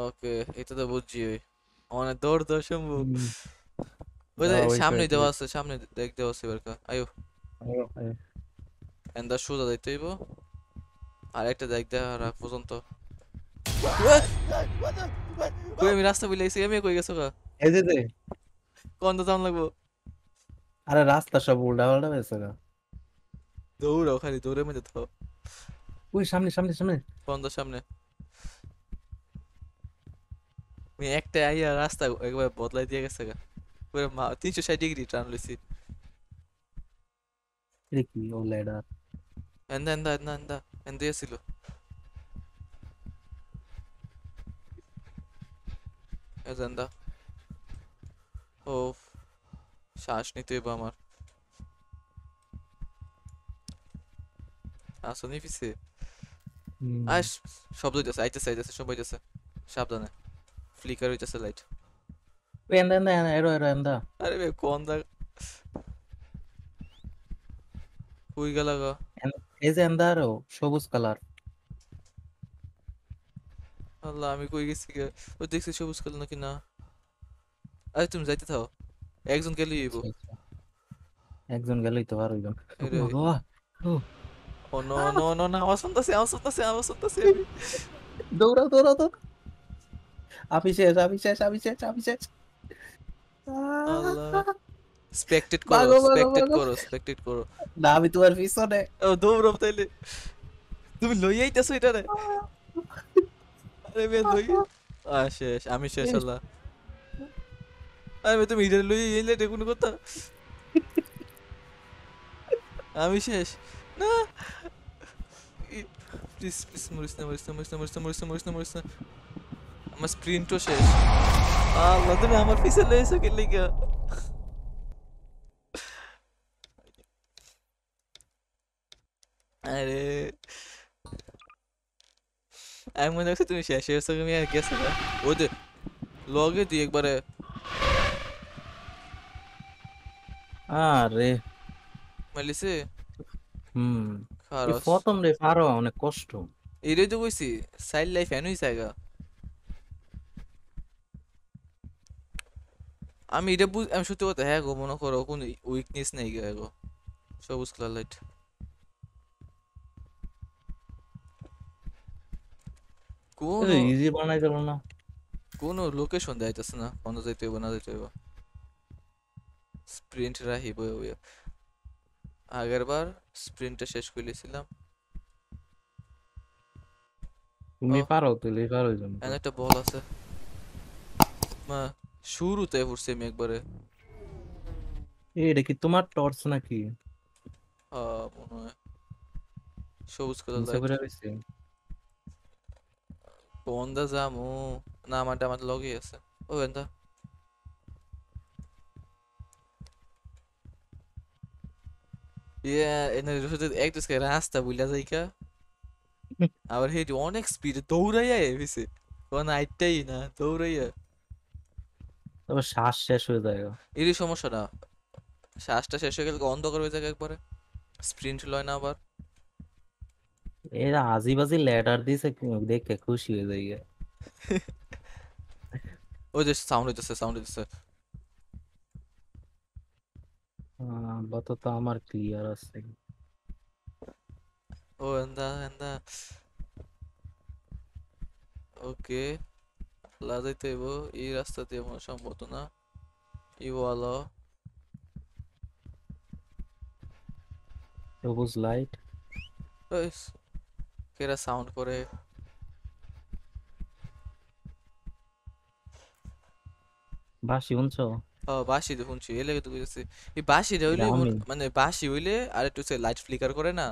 ওকে, এটা তো বুঝছি। ওই অনেক দৌড় দৌড় শম্ভু। হুম, ওই যে ওই তো সামনে এটাই। দেওয়া আছে, সামনে দেখ দেওয়া আছে এবার আয়ো। এন্দা সোজা যাইতে হইব। আর একটা দেখ দেওয়া রাখ পর্যন্ত। উয়া! কই আমি রাস্তা বলে আইছি, আমি কই গেছো গা? এই যে যে, কোন দাম লাগবো? আরে রাস্তা সব উল্টা পাল্টা হয়েছে গা। দৌড়াও, খালি দৌড়ের মধ্যে থাও। ওই সামনে সামনে সামনে। কোন সামনে? আমি একটা আইয়া রাস্তা একবার বদলাই দিয়ে গেছে গা। পুরো 360 ডিগ্রি টার্ন লইছি। এটা কি ও লেডার? এন্দা এন্দা এন্দা এন্দা এন্দা ছিল। এজেন্ডা। ও, শ্বাস নিতে হইব আমার। আসনি পিছে। হুম। আস, শব্দ হইতেছে, আইতেছে আইতেছে, সব হইতেছে। সাবধানে। ফ্লিকার হইতেছে লাইট। ওই এন্দা এন্দা এন্দা, এরো এরো এন্দা। আরে বে কোন দা কই গেল গো? এই যে এন্দা আরো সবুজ কালার। আল্লাহ, আমি কই গেছি গে? ওই দেখছি সবুজ কালো নাকি না? আরে তুমি যাইতে থাও, একজন গেলেই হইব। আচ্ছা আচ্ছা, একজন গেলেই তো আর হইল। ও এরে, বাবা, ও ও নো নো নো না, আওয়াজ শুনতাছি, আওয়াজ শুনতাছি, আওয়াজ শুনতাছি আমি। দৌড়াও দৌড়াও দৌড়াও। আমি শেষ আমি শেষ আমি শেষ আমি শেষ। আল্লাহ, স্পেক্টেট করো, ভাগো ভাগো স্পেক্টেট ভাগো। করো, স্পেক্টেট করো। না আমি তোমার পিছনে। ও দৌড়াও তাইলে। তুমি লই আইতেছো এটা রে? আরে বে লই। শেষ, আমি শেষ ইস, আল্লাহ। আরে বে তুমি এটা লই আইলে এটা কোনো কথা? আমি শেষ। না, প্লিজ প্লিজ, মরিস না মরিস না মরিস না মরিস না মরিস না মরিস না মরিস না। আমার স্প্রিন্টও শেষ। আল্লাহ, তুমি আমার পিছে লইছো কি লিগা? আরে, আমি মনে করছি তুমি শেষ হয়েছো, তুমি আর গেছো গা। ওই যে লগে তুই একবারে। আরে মালিছে। হুম। এই খারস। প্রথম রে পারো অনেক কষ্ট। এটাই তো কইছি, চাইল্ড লাইফ এনই জায়গা। আমি এটা আমি সত্যি কথা, হ্যাঁ গো, মনে করো কোন উইকনেস নেই গো, হ্যাঁ গো। সবুজ কালার লাইট। কোনো ইজি বানাই দিল না। কোনো লোকেশন দেখাইতেছে না, কোন যাইতে হইব না যাইতে হইব। স্প্রিন্ট রাহি বই বই। আগের বার স্প্রিন্টটা শেষ করলেছিলাম। ও, তুমি পারো তুই পারো জন্য তো। এখানে একটা বল আছে। মা, শুরুতে পড়ছি আমি একবারে। এটা কি তোমার টর্চ নাকি? মনে হয় সবুজ কালার নিচে লাইট। পড়ে রয়েছে। কোন দা যামু? না, আমার লগেই আছে। ও এন্দা। ইয়া, এনে শুধু এক দুসকে রাস্তা বুইলা যাইকা। আবার হেঁটে অনেক স্পিডে দৌড়াইয়া এসেছে। কোন আইটাই না, দৌড়াইয়া। তবে শ্বাস শেষ হয়ে যায়। এরই সমস্যা না, শ্বাসটা শেষ হয়ে গেলে অন্ধকার হয়ে যায় একবারে। স্প্রিন্ট লয় না আবার। এরা আজি বাজি ল্যাডার দিছে, দেখে খুশি হয়ে যায় গে। ওই যে সাউন্ড হইতেছে, সাউন্ড হইতেছে। আপাতত আমার ক্লিয়ার আছে। ও এন্দা এন্দা। ওকে, লাজাইতে হইব। এই রাস্তা দিয়ে মনে হয় সম্ভবত না। ই বলো। সবুজ লাইট। ওই কেরা সাউন্ড করে। বাসি শুনছো? বাঁশি তো শুনছি, এ লেগে তো বুঝেছি। এই বাঁশিটা এটা হইলে আমি। মানে বাঁশি হইলে আর একটু লাইট ফ্লিকার করে না,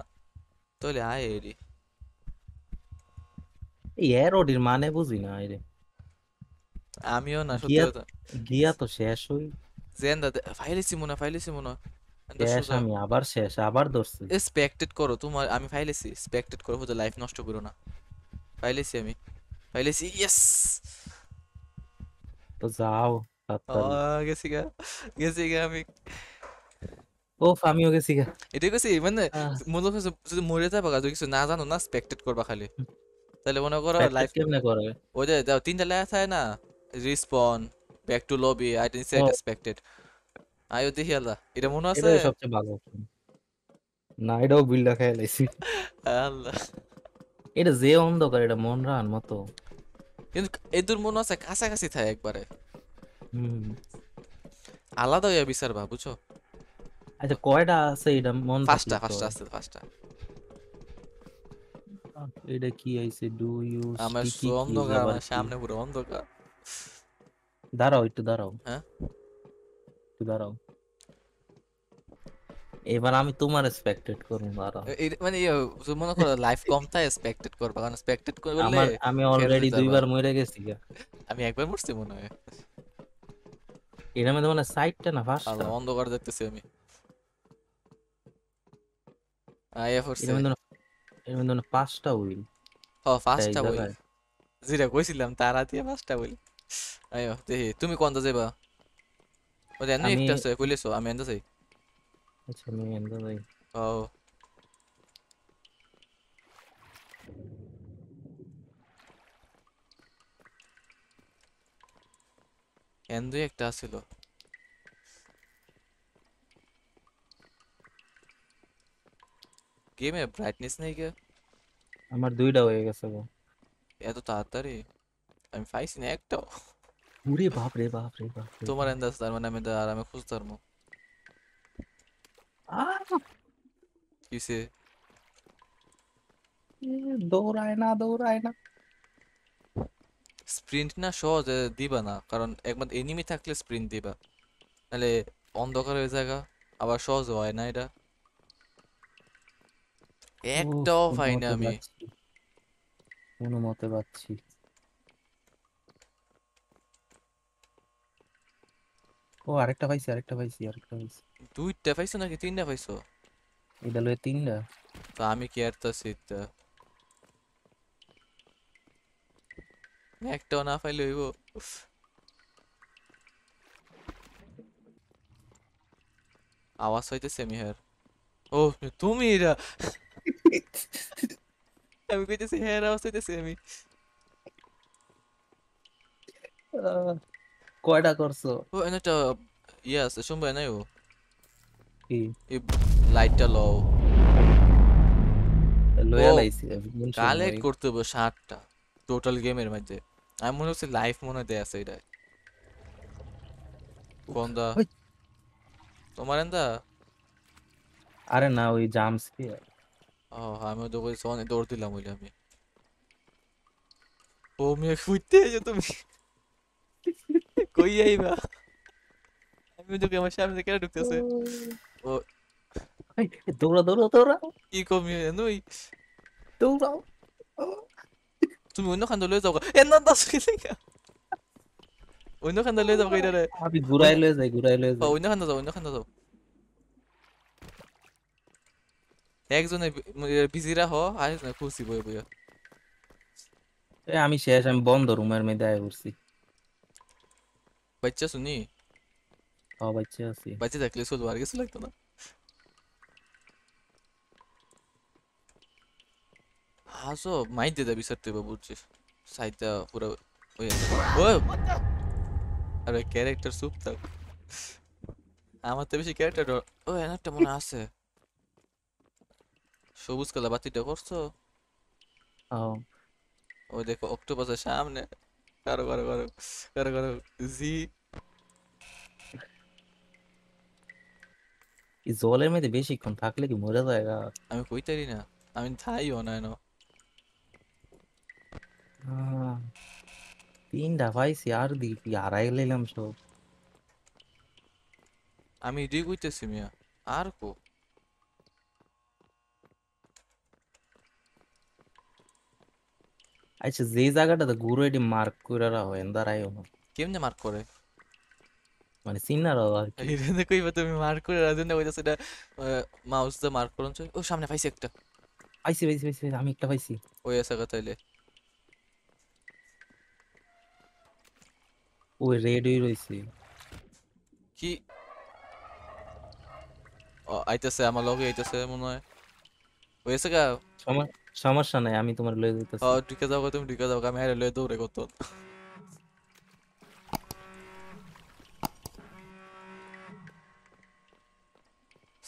তাহলে আয় এরি। এই এরোডির মানে বুঝি না এরে। আমিও না, সত্যি গিয়া কথা। গিয়া তো শেষ হই। জেন্দা ফাইলেছি মনে হয়, ফাইলেছি মনে হয়। এন্দা শেষ সোজা। আমি আবার শেষ আবার ধরছি। স্পেক্টেট করো তোমার, আমি ফাইলেছি, স্পেক্টেট করো, হতে লাইফ নষ্ট করো না। ফাইলেছি আমি, ফাইলেছি, ইয়েস। তো যাও তাড়াতাড়ি। গেছি গা, গেছি গা আমি। ওফ আমিও গেছি গা। এটাই গেছি মানে, আহ, মনে হচ্ছে যদি মরে যাবা গা, যদি কিছু না জানো না, স্পেক্টেট করবা খালি। তাহলে মনে করো স্পেক্টেট লাইফ কেমনে করে? ওই যে দাও তিনটা লেখা থাকে না, response, back to lobby, item set, ও, এক্সপেক্টেড। আয়ো দেখি আল্লাহ, এটা মনে আছে? এটাই সবচেয়ে ভালো option। না, এটাও বিল্ডা খেয়ে লাইছি। আল্লাহ। এটা যে অন্ধকার, এটা মন রান মতো। কিন্তু এদুর মনে আছে কাছাকাছি থাকে একবারে, হম। আলাদা হইয়া বিচারবা বুঝছো। আচ্ছা, কয়টা আছে এটা মন থাকলে ফার্স্টটা তো ফার্স্টটা হয়। আসতে ফার্স্টটা। এটা কি আইছে, ডু ইউ আমার স্টিকি কিজ অন্ধকার, আবার আমার কি? সামনে পুরো অন্ধকার। দাঁড়াও, একটু দাঁড়াও, হ্যাঁ, একটু দাঁড়াও। এবার আমি তোমার এক্সপেক্টেড করবো, দাঁড়াও। মানে মনে করো লাইফ কম থাকে এক্সপেক্টেড করবা, কারণ এক্সপেক্টেড করলে আমি ফেরত অলরেডি যেতে পারবা। 2বার মরে গেছি গা। আমি একবার মরছি মনে হয়। এর মধ্যে মানে সাইডটা না ফার্স্টটা? আল্লাহ, অন্ধকার দেখতেছি আমি। আইয়া এর পড়ছে। মধ্যে এর মধ্যে মানে 5টা উইল ও এই ফার্স্টটা বই, জায়গায়। যেটা কইছিলাম তারা দিয়ে ফার্স্টটা বই। আইও দেখি তুমি কোনটা যাবা। ওই এনে আমি একটা আছে কইলেছো, আমি এনে যাই। আচ্ছা, আমি এন্ড যাই। ও এন্দুই একটা আছিল। গেমে ব্রাইটনেস নেই কে? আমার 2টা হয়ে গেছে গো। এত তাড়াতাড়ি? আমি পাইছি না একটাও। ওরে বাপ রে বাপ রে বাপ রে তোমার বাপ। এন্দাজ তার মানে আমি আরামে খুঁজতে পারবো। আহ! কিসে? দৌড়ায় না, দৌড়ায় না। স্প্রিন্ট না সহজে দিবা না, কারণ একবার এনিমি থাকলে স্প্রিন্ট দিবা, নাহলে অন্ধকার হয়ে জায়গা, আবার সহজ হয় না এটা। উফ, একটাও কোনো পাই না মতে আমি। পাচ্ছি, কোনো মতে পাচ্ছি। ও, আরেকটা পাইছি, আরেকটা পাইছি, আরেকটা পাইছি। দুইটা পাইছো নাকি তিনটা পাইছো? এটা লয়ে 3টা। তো আমি কি আর তা একটাও না পাইলে হইব? আওয়াজ হইতেছে মিহার। ও তুমি এরা, আমি কইতেছি হ্যাঁ আওয়াজ হইতেছে আমি। আহ, কয়টা করছো? ও এনে একটা ইয়ে আছে শুনবো নাই ও, কি? এই লাইটটা লও। ও লয়া লাইছি কোন কালেক্ট সময়? করতে হবে 60টা টোটাল গেমের মধ্যে। আমি মনে হচ্ছে লাইফ মনে হয় দেয়া আছে এটা। কোন দা? ওই, তোমার এন্দা? আরে না, ওই জাম্পস কি। ও আমি তো কইছি অনেক দৌড় দিলাম ওইলে আমি। ও মেয়ে ফুটতে যে তুমি কই আইবা? আমি তো আমার সামনে কেন ঢুকতেছে? ও এই, দৌড়া দৌড়া দৌড়া, কি কমি নই? দৌড়াও। তুমি অন্য খান লয়ে যাও এ না দাস কি লিখা, অন্য খান লয়ে যাও কইরা রে। আমি অন্য ঘুরাই লয়ে যাই, ঘুরাই লয়ে যাই। অন্য খান যাও, অন্য খান যাও। একজনে বিজি রাখো, আরেকজনে খুশি বই বই। আমি শেষ, আমি বন্ধ রুমের মধ্যে আয় করছি। বাচ্চা শুনি, বাচ্চা আছি। বাচ্চা থাকলে চলবো, আর কিছু লাগতো না। হাসো মাইর দিয়ে দা বিচারতে হবে বুঝছিস, সাইডটা পুরো ওই আছে। ও আরে ক্যারেক্টার সুপ থাক, আমার তো বেশি ক্যারেক্টার। ও একটা মনে আছে, সবুজ কালা বাতিটা করছো? আহ, ওই দেখো অক্টোপাসের সামনে, কারো কারো কারো কারো কারো জি। এই জলের মধ্যে বেশিক্ষণ থাকলে কি মরে যায় গা? আমি কইতারি না, আমি থাইও না এনো। 3টা পাইছি, আর দি কি হারাই গেলাম সব। আমি এটাই কইতেছি মিয়া, আর কো। আচ্ছা, যে জায়গাটাতে ঘুরে এটি মার্ক করে হয় দাঁড়াইও না, কেমনে মার্ক করে? মানে চিনারও আর কি। এটা কইবা তুমি মার্ক করে রাজন্য কইতাছ এটা, মাউস দিয়ে মার্ক করুন। ও সামনে পাইছি একটা। পাইছি পাইছি পাইছি, আমি একটা পাইছি। ওই আছে কথা তাইলে। ওই রেড হয়ে রয়েছে। কি? ও আইতাছে আমার লগে, আইতাছে মনে হয়। হয়েছে গা। সময় সমস্যা নাই, আমি তোমার লয়ে ও যেতেছি। ঢুকে যাও গো, তুমি ঢুকে যাও গো, আমি আরে লয়ে দৌড়ে কত।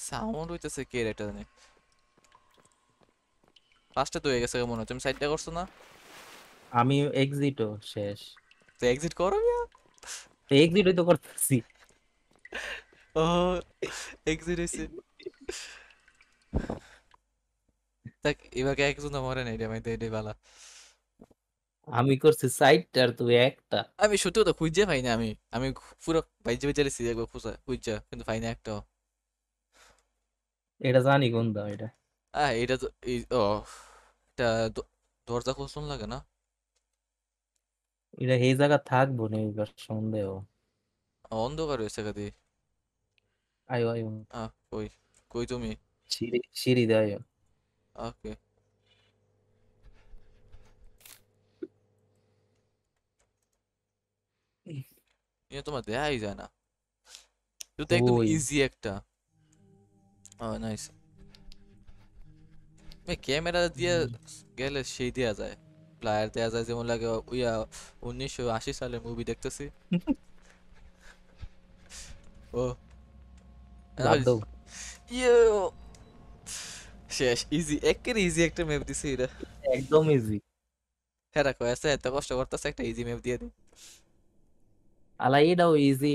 সাউন্ড হইতেছে কে রে, এটা জানি। ফার্স্টে তো হয়ে গেছে মনে হচ্ছে, তুমি সাইডটা করছো না? আমি এক্সিটও শেষ। তো এক্সিট করো মিয়া। এক্সিটই তো করতেছি। ও এক্সিট হইছে। দেখ এবার একজন মরে নাই রে, আমি তো এটাই বালা। আমি করছি সাইডটা আর তুই একটা। আমি সত্যি কথা খুঁজে পাই না, আমি পুরো বাইজে বাইজে রেছি একবার খুঁজা খুঁজা, কিন্তু পাই না একটাও। এটা জানি কোন দাও এটা। এটা তো এই ও, এটা দরজা খুলছুন লাগে না? এটা এই জায়গা থাকবো না এবার সন্দেহ। অন্ধকার হয়েছে গাদি। আয়ো আয়ো। কই, কই তুমি? সিঁড়ি সিঁড়ি দিয়ে আয়ো। ওকে। এটা তোমার দেখাই যায় না, এটা তো একদম ওই ইজি একটা। ও নাইস। ক্যামেরা দিয়ে গেলে সেই দেয়া যায়, প্লায়ার দেয়া যায়, যেমন লাগে ওইয়া 1980 সালের মুভি দেখতেছি। ও বাদ দাও। ইয়ে, শেষ ইজি, একের ইজি একটা ম্যাপ দিছি এটা। একদম ইজি। হ্যাঁ রাখো, আছে এত কষ্ট করতেছে, একটা ইজি ম্যাপ দিয়ে দিই। আলা এটাও ইজি।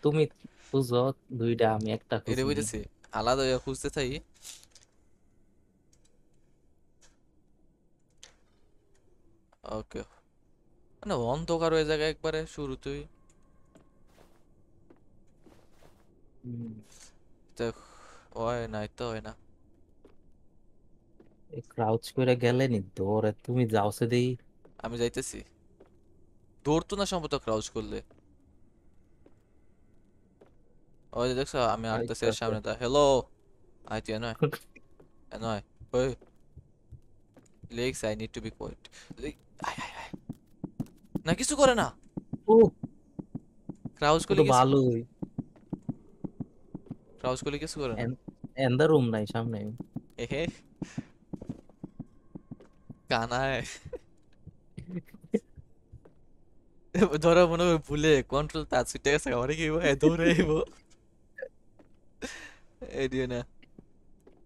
তুমি বুঝো দুইটা, আমি একটা এটা খুঁজি। বুঝেছি, আলাদা হইয়া খুঁজতে চাই। ওকে, মানে অন্ধকার হয়ে জায়গা একবারে শুরুতেই। দেখ, হয় নাই তো হয় না। ক্রাউচ করে গেলে নি দৌড়ে তুমি যাও সে দেই। আমি যাইতেছি, দৌড়তো না সম্ভবত ক্রাউচ করলে। ওই যে দেখছো আমি আটতেছি এর আইতাছে। সামনে, দা হ্যালো। আইতি নয়, নয়। ওই legs, I need to be quiet. না কিছু করে না, ও, ক্রাউচ ও করলে তো কিছু, ভালোই। ক্রাউচ করলে কিছু করে না। এন্দার রুম নাই সামনে। এহে, কানায়। ধরো মনে হয় ভুলে কন্ট্রোল টাচ ছুটে গেছে, আমার কি হইবো? দৌড়ে আইবো। এই দিও না।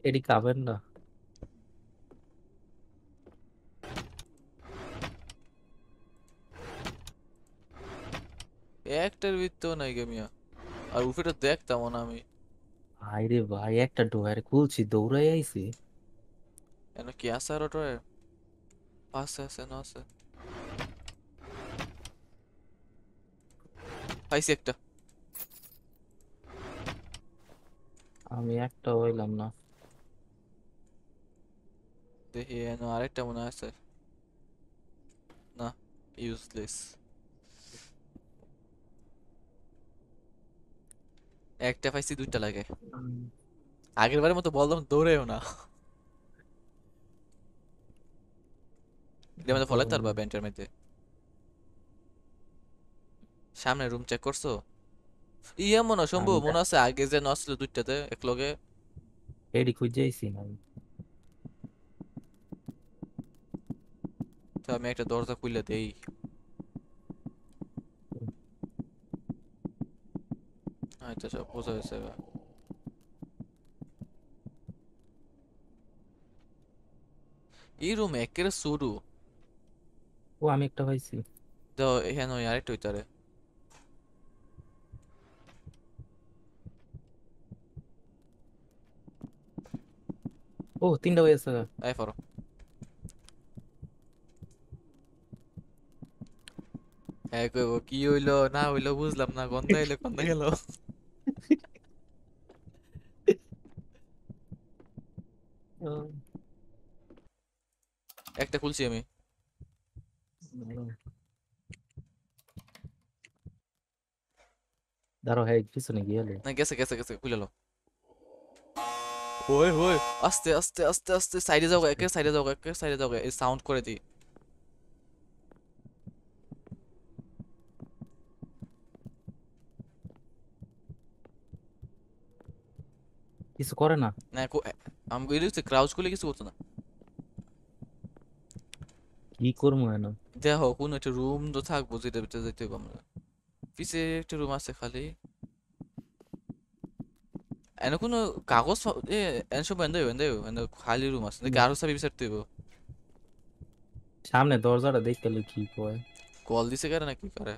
এডি খাবেন না। একটার ভিতর নাই গে মিয়া, আর উপরে দেখতাম না আমি। ভাই রে ভাই, একটা ডোয়ার খুলছি দৌড়াই আইছি। কেন কি আছে আর ওটা? আছে আছে না আছে, পাইছি একটা। আমি একটা হইলাম না। দেখি এনো আরেকটা মনে আছে। না, ইউজলেস। একটা পাইছি, দুইটা লাগে। উম, আগের বারের মতো বললাম দৌড়েও না। এটা মধ্যে ফলাই তারবা ব্যান্ডের মধ্যে। সামনে রুম চেক করছো? ইয়ে মনে হয় শম্ভু, আমি মনে আছে আগে যে নছিল দুইটাতে একলগে। এডি খুঁজে আইছি না। তো আমি একটা দরজা খুলে দেই। আচ্ছা সব বোঝা হয়েছে এবার। এই রুম একেবারে শুরু। ও আমি একটা পাইছি। তো এখানে ওই আরেকটা হইতারে। ও তিনটা হয়েছে। আই ফরো। হ্যাঁ কইব কি হইলো না হইলো বুঝলাম না, গন্ধ হইলো গন্ধ গেল। একটা খুলছি আমি। দাঁড়ো, হ্যাঁ পিছনে গিয়ে। না গেছে গেছে গেছে, খুলে লো। ওই ওই, আস্তে আস্তে আস্তে আস্তে সাইডে যাও, একে সাইডে যাও, একে সাইডে যাও, এই সাউন্ড করে দিই। কিছু করে না। না আমি কই দিচ্ছি ক্রাউচ করলে কিছু করতো না। কি করবো না? দেখো কোন একটা রুম তো থাকবো যেটা ভিতরে যেতে হবে আমরা। পিছে একটা রুম আছে খালি। এনে কোনো কাগজ এনে সব এনে এনে এনে খালি রুম আছে নাকি আরো সাবি বিচারতে হইব? সামনে দরজাটা দেখতে হলে কি কয়? কল দিছে কারে না কি করে?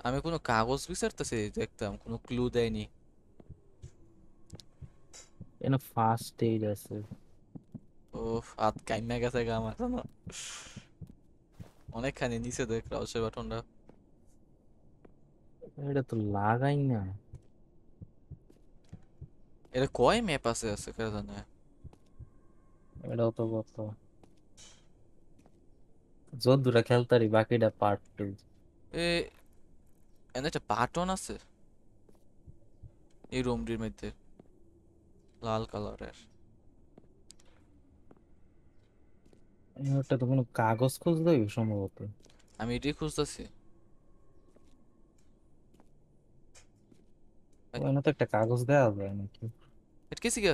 আমি কোনো কাগজ বিচারতেছি দেখতাম কোনো ক্লু দেয়নি। এখানে ফার্স্ট এইড আছে। ও হাত কাইমা গেছে গা আমার জানো। অনেকখানি নিচে দেখ ক্রাউচের বাটনটা। এটা তো লাগাই না। এটা কয় ম্যাপ আছে কে জানে। এটাও তো কত যদ্দুরা খেলতারি, বাকিটা পার্ট টু। এ এনে একটা বাটন আছে এই রুমটির মধ্যে লাল কালারের। ওটা তো কোনো কাগজ খুঁজতে হইবে সম্ভবত। আমি এটাই খুঁজতেছি। ওখানে তো একটা কাগজ দেওয়া যায় নাকি? এটা কি সিগা?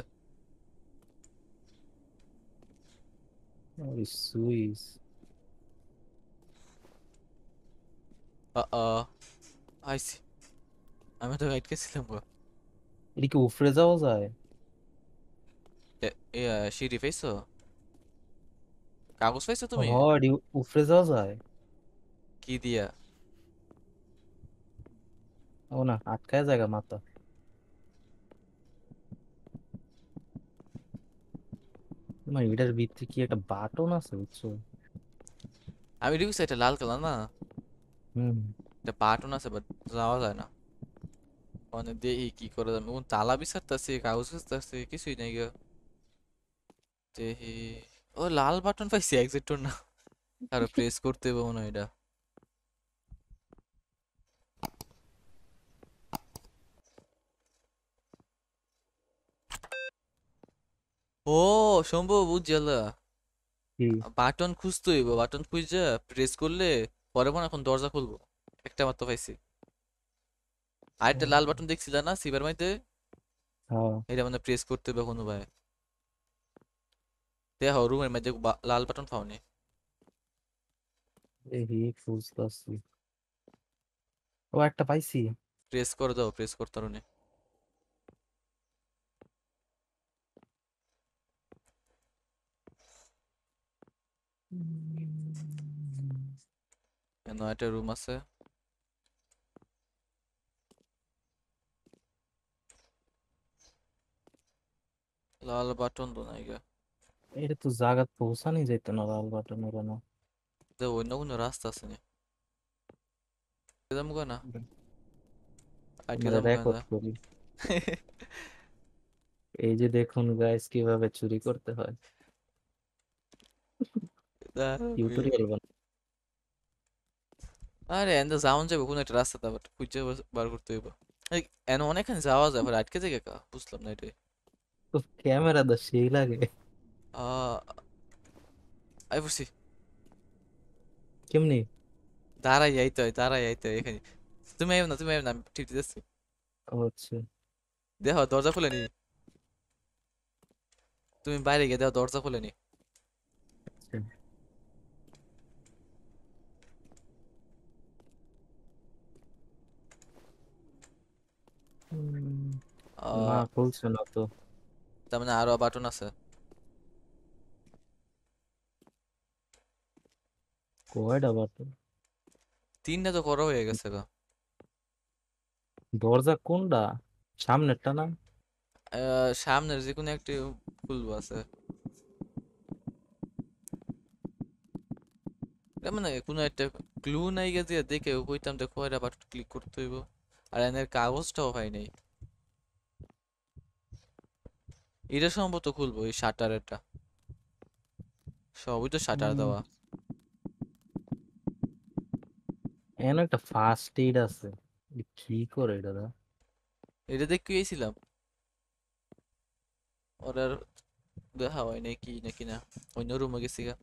ওই সুইচ। আইসি। আমি তো গাইড গেছিলাম গো। এটা কি উফরে যাওয়া যায়? এ সিঁড়ি পাইছো? কাগজ পাইছো তুমি? এটি উফরে যাওয়া যায়। কি দিয়া? ও না, আটকায় জায়গা মাথা। না, এটার ভিতরে কি একটা বাটন আছে বুঝছো? আমি ঢুকছি এটা লাল কালার না? হুম। এটা বাটন আছে বাট যাওয়া যায় না। মানে দেখি কি করে যাবে কোন তালা বিচারতেছি কাগজ খুঁজতেছি কিছুই নাই গো। দেখি ও লাল বাটন পাইছি এক্সিট না। আর প্রেস করতে হবে মনে হয় এটা। ও সম্ভব বুঝলা। কি? বাটন খুঁজতে হইব বাটন খুঁজে প্রেস করলে পরে মনে হয় এখন দরজা খুলবো। একটা মাত্র পাইছি। আরেকটা লাল বাটন দেখছিল না সিবার মধ্যে? হ্যাঁ। এটা মানে প্রেস করতে হবে কোনো ভাই। দেখো রুমের মধ্যে লাল বাটন পাওনি। এই বুঝতেছি। ও একটা পাইছি। প্রেস করে দাও প্রেস করতে পারো নি। কেন একটা রুম আছে। লাল বাটন তো নাই গা। এটা তো জায়গা পৌঁছানি যেত না, লাল বাটনের কেন? দেখো অন্য কোনো রাস্তা আছে নি? যাবো গা না? আটকে আমরা যাবো গা রেকর্ড না? করি। এই যে দেখুন গাইস, কিভাবে চুরি করতে হয়। টিউটোরিয়াল বানাই। আরে এন্ড যাওন যাবে কোন একটা রাস্তা আবার খুঁজে বার করতে হইব। এই এন অনেকখানি যাওয়া যায় পরে আটকে যায় কা বুঝলাম না এটাই। তো ক্যামেরা তো সেই লাগে। আহ আই পড়ছি। কেমনি? দাঁড়াই আইতে হয় দাঁড়াই আইতে হয় এখানে। তুমি আইও না আমি ঠিক দিতেছি। হচ্ছে। দেখো দরজা খুলে নি। তুমি বাইরে গিয়ে দেখো দরজা খুলে নি। উম, না, আহ খুলছে না তো। তার মানে আরো বাটন আছে। কয়টা বাটন? তিনটা তো করা হয়ে গেছে গা। দরজা কোনটা? সামনেরটা না? সামনের যে কোনো একটি খুলবো আছে। এর মানে কোনো একটা ক্লু নাই গেছে দেখে কইতাম দেখো এটা বাটন ক্লিক করতে হইব। আর এনের কাগজটাও হয় নাই। এটা সম্ভবত খুলবো এই শাটারেরটা। সবই তো শাটার উম, দেওয়া। এখানে একটা ফার্স্ট এইড আছে। কি করে এটা দা? এটা দেখে গেছিলাম। ওরার দেখা হয় নাই কি নাকি না। অন্য রুমে গেছি গা।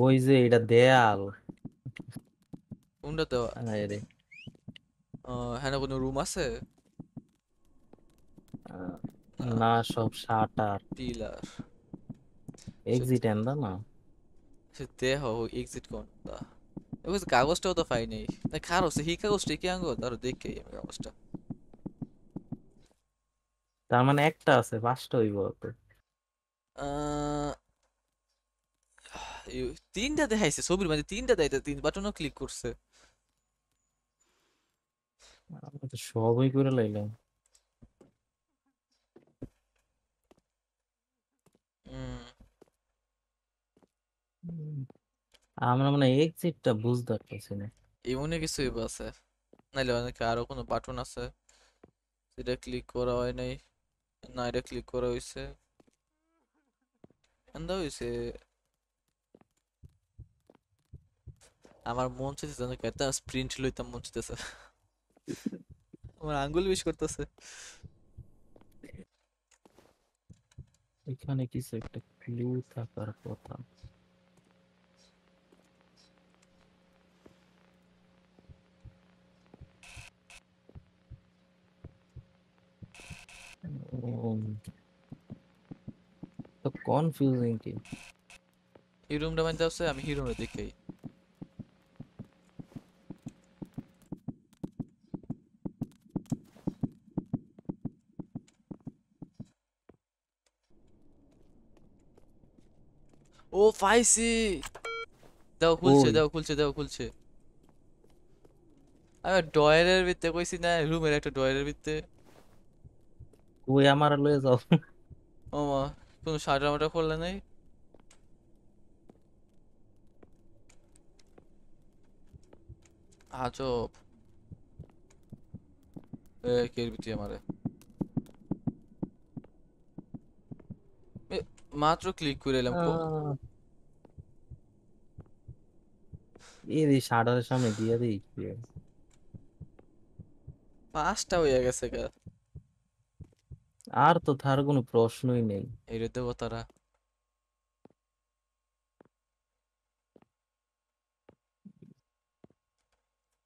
ওই যে এটা দেয়াল। কোনটা দেওয়া? আরে, হ্যাঁ কোনো রুম আছে? না সব শাটার পিলার সে এক্সিট এন্ডা না সে দেহ এক্সিট কোনটা ওই কাগজটাও তো পাই নাই না খারো সে হি কাগজটা কি আঙ্গো তার দেখে আমি কাগজটা তার মানে একটা আছে পাঁচটা হইব তো আহ, তিনটা দেখাইছে ছবির মাঝে তিনটা দেয় তিন বাটনও ক্লিক করছে আমি তো সবই করে লাইলাম উম, উম, আমরা মানে এক্সিটটা বুঝতে পারতেছি না এমনই কিছু আছে নাইলে অনেকে আরো কোনো বাটন আছে এটা ক্লিক করা হয় নাই না এটা ক্লিক করা হয়েছে এন্দা হয়েছে আমার মন চাইতেছে যেন একটা স্প্রিন্ট লইতাম মন চাইতেছে আমার আঙ্গুল বিষ করতেছে এখানে কিছু একটা ক্লু থাকার কথা উম, তো কনফিউজিং কি এই রুমটা মানতে আছে আমি হিরোরে দেখেই ও পাইছি দাও খুলছে কই দাও খুলছে দাও খুলছে আমি ডয়ারের ভিতরে কইছি না রুমের একটা ডয়ারের ভিতরে কই আমার লয়ে যাও ও মা কোনো সাটা মাটা করলে নাই আজব কের ভিতরে আমারে এ, মাত্র ক্লিক করে এলাম আহ, এই শাটারের সামনে দিয়ে দিই কি আর। পাঁচটা হয়ে গেছে গা আর তো তার কোনো প্রশ্নই নেই এই রে দেবো তারা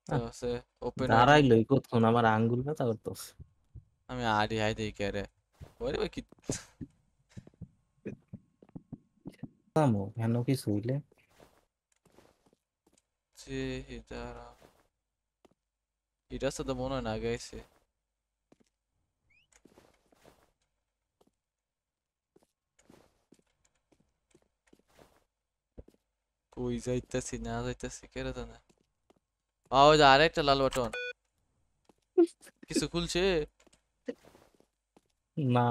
তো আহ, আছে ওপেন ওয়ার্ল্ড দাঁড়াইলই কতক্ষণ আমার আঙ্গুল ব্যথা করতেছে আমি আড়ি হাই দেই কে রে ওরে ভাই কি থামো কেন কি শুইলে যে হিটারা এটার সাথে মনে হয় না গাইছে কই যাইতাছি না যাইতাছি কে রে জানে ওই যে আরেকটা লাল বাটন কিছু খুলছে না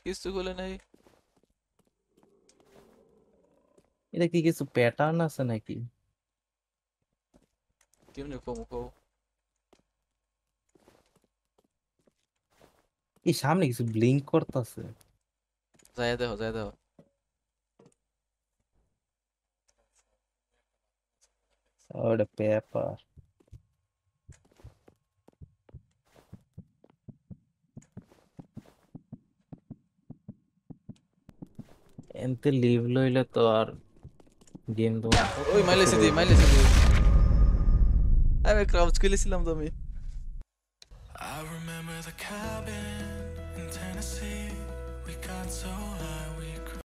কিছু খুলে নাই এটা কি কিছু প্যাটার্ন আছে নাকি কেমনে কম কও এই সামনে কিছু ব্লিঙ্ক করতেছে যাই দেখো ওটা পেপার এনতে লিভ লইলে তো আর গেম তো ওই শুরু হইব মাইলেছে দি আমি ক্রাউচ খেলেছিলাম তো আমি I remember the cabin in Tennessee. We got so high, we